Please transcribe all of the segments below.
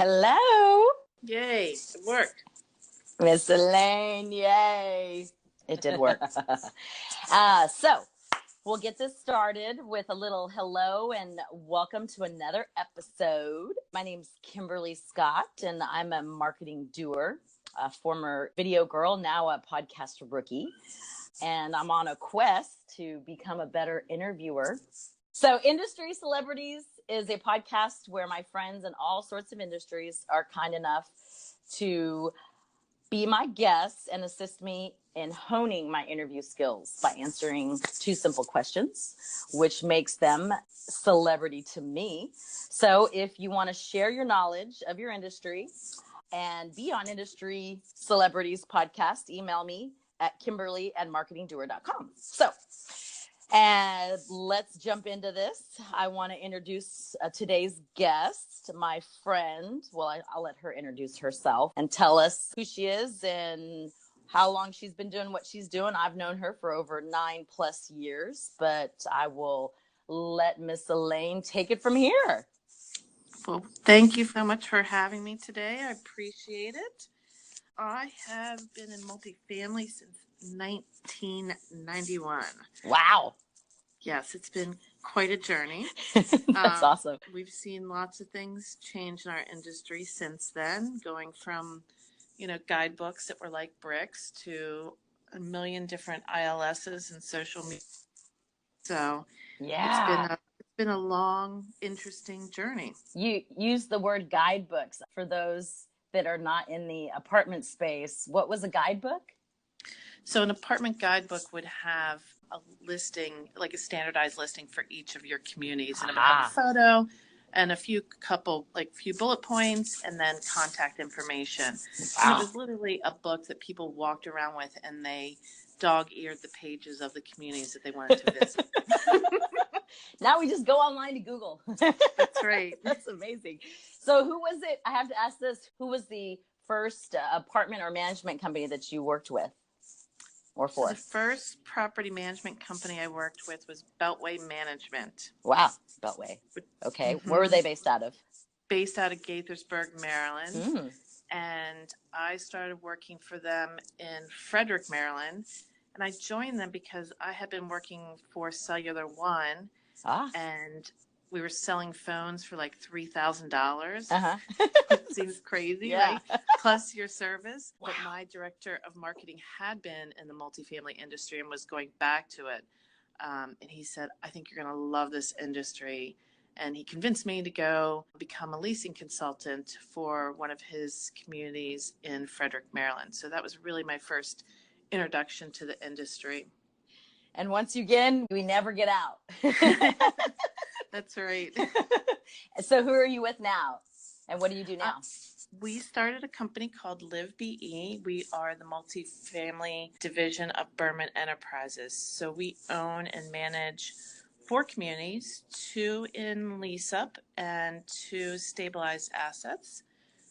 Hello, Yay, it worked. Miss Elaine. Yay. It did work. So we'll get this started with a little hello and welcome to another episode. My name's Kimberly Scott, and I'm a marketing doer, a former video girl, now a podcast rookie. And I'm on a quest to become a better interviewer. So Industry Celebrities is a podcast where my friends in all sorts of industries are kind enough to be my guests and assist me in honing my interview skills by answering two simple questions, which makes them celebrity to me. So if you want to share your knowledge of your industry and be on Industry Celebrities podcast, email me at kimberly@marketingdoer.com. So, and let's jump into this. I want to introduce today's guest, my friend. Well, I'll let her introduce herself and tell us who she is and how long she's been doing what she's doing. I've known her for over 9+ years, but I will let Miss Elaine take it from here. Well, thank you so much for having me today. I appreciate it. I have been in multifamily since 1991. Wow. Yes, it's been quite a journey. That's awesome. We've seen lots of things change in our industry since then, going from, guidebooks that were like bricks to a million different ILSs and social media. So yeah, it's been a long, interesting journey. You use the word guidebooks for those that are not in the apartment space. What was a guidebook? So an apartment guidebook would have a listing, like a standardized listing for each of your communities, and it would have a photo and a few bullet points and then contact information. Wow. And it was literally a book that people walked around with, and they dog-eared the pages of the communities that they wanted to visit. Now we just go online to Google. That's right. That's amazing. So who was it? I have to ask this. Who was the first apartment or management company that you worked with or for? So the first property management company I worked with was Beltway Management. Wow. Beltway. Okay. Mm-hmm. Where were they based out of? Based out of Gaithersburg, Maryland. Mm. And I started working for them in Frederick, Maryland. And I joined them because I had been working for Cellular One, and we were selling phones for like $3,000. It seems crazy, right? Plus your service. Wow. But my director of marketing had been in the multifamily industry and was going back to it. And he said, I think you're going to love this industry. And he convinced me to go become a leasing consultant for one of his communities in Frederick, Maryland. So that was really my first introduction to the industry. And once you get in, we never get out. That's right. So who are you with now? And what do you do now? We started a company called LiveBE. We are the multifamily division of Berman Enterprises. So we own and manage 4 communities, 2 in lease-up and 2 stabilized assets.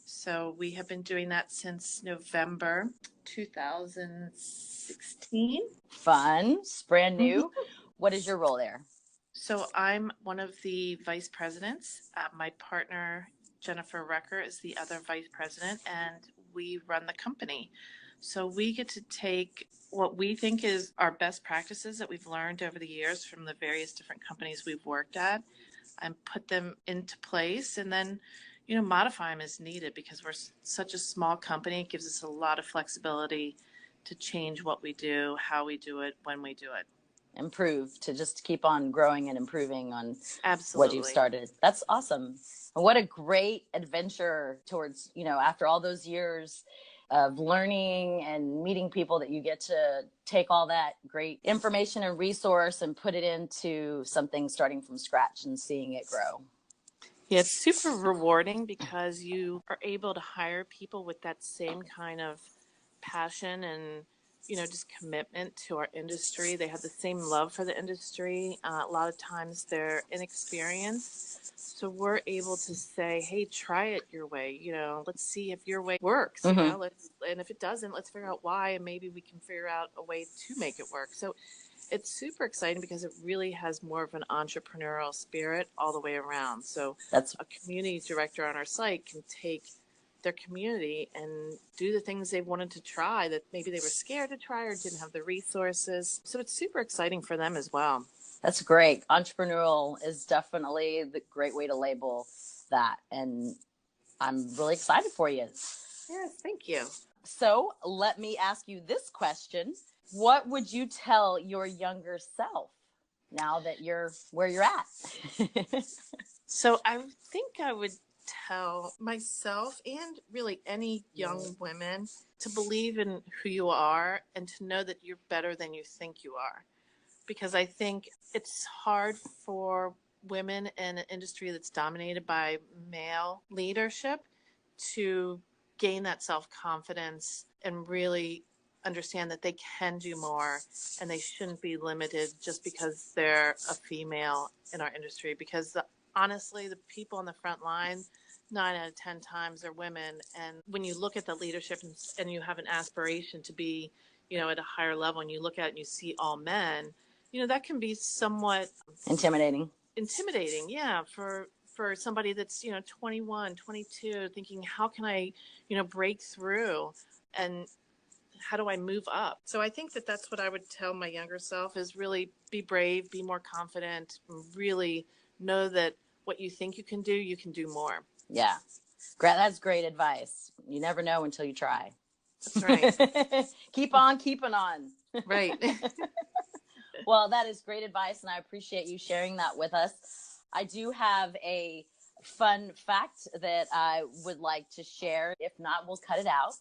So we have been doing that since November 2016. Fun. It's brand new. Mm-hmm. What is your role there? So I'm one of the vice presidents. My partner, Jennifer Recker, is the other vice president, and we run the company. So we get to take what we think is our best practices that we've learned over the years from the various different companies we've worked at and put them into place, and then modify them as needed, because we're such a small company. It gives us a lot of flexibility to change what we do, how we do it, when we do it. Improve, to just keep on growing and improving on Absolutely what you've started. That's awesome. And what a great adventure towards, after all those years of learning and meeting people, that you get to take all that great information and resource and put it into something starting from scratch and seeing it grow. Yeah, it's super rewarding because you are able to hire people with that same kind of passion and, just commitment to our industry. They have the same love for the industry. A lot of times they're inexperienced. So we're able to say, hey, try it your way. Let's see if your way works. Mm-hmm. And if it doesn't, let's figure out why, and maybe we can figure out a way to make it work. So it's super exciting because it really has more of an entrepreneurial spirit all the way around. So That's a community director on our site can take their community and do the things they wanted to try that maybe they were scared to try or didn't have the resources. So it's super exciting for them as well. That's great. Entrepreneurial is definitely the great way to label that. And I'm really excited for you. Yes, thank you. So let me ask you this question. What would you tell your younger self now that you're where you're at? So I think I would tell myself and really any young women to believe in who you are and to know that you're better than you think you are. Because I think it's hard for women in an industry that's dominated by male leadership to gain that self-confidence and really understand that they can do more and they shouldn't be limited just because they're a female in our industry. Because honestly, the people on the front line, 9 out of 10 times are women. And when you look at the leadership and you have an aspiration to be, at a higher level, and you look at it and you see all men, that can be somewhat Intimidating, yeah, for somebody that's, 21, 22, thinking, how can I, break through and how do I move up? So I think that that's what I would tell my younger self is really be brave, be more confident, really know that what you think you can do more. Yeah. That's great advice. You never know until you try. That's right. Keep on keeping on. Right. Well, that is great advice, and I appreciate you sharing that with us. I do have a fun fact that I would like to share. If not, we'll cut it out.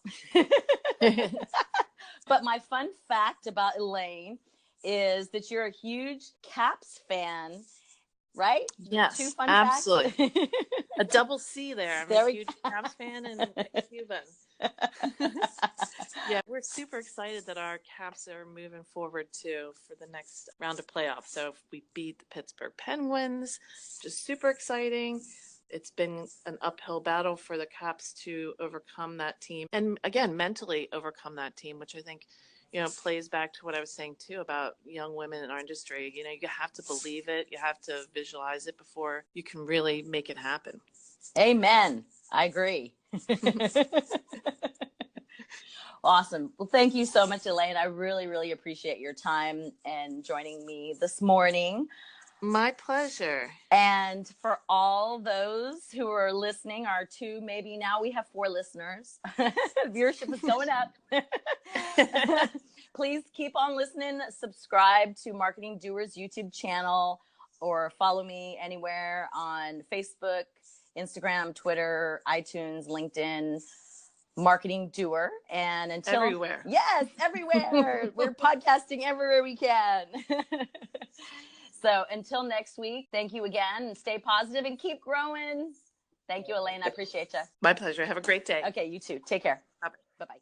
But my fun fact about Elaine is that you're a huge Caps fan, right? Yes, 2 fun absolutely. facts. A double C there. I'm a huge Caps fan and a Cuban. Yeah, we're super excited that our Caps are moving forward too for the next round of playoffs. So if we beat the Pittsburgh Penguins, just super exciting. It's been an uphill battle for the Caps to overcome that team. And again, mentally overcome that team, which I think, plays back to what I was saying too about young women in our industry. You have to believe it. You have to visualize it before you can really make it happen. Amen. I agree. Awesome. Well, thank you so much, Elaine. I really, really appreciate your time and joining me this morning. My pleasure. And for all those who are listening, our 2, maybe now we have 4 listeners. Viewership is going up. Please keep on listening. Subscribe to Marketing Doer's YouTube channel or follow me anywhere on Facebook, Instagram, Twitter, iTunes, LinkedIn. Marketing Doer. And until everywhere. Yes, everywhere. We're podcasting everywhere we can. So until next week, thank you again, and stay positive and keep growing. Thank you, Elaine. I appreciate you. My pleasure. Have a great day. Okay, you too. Take care. Bye-bye. Bye-bye.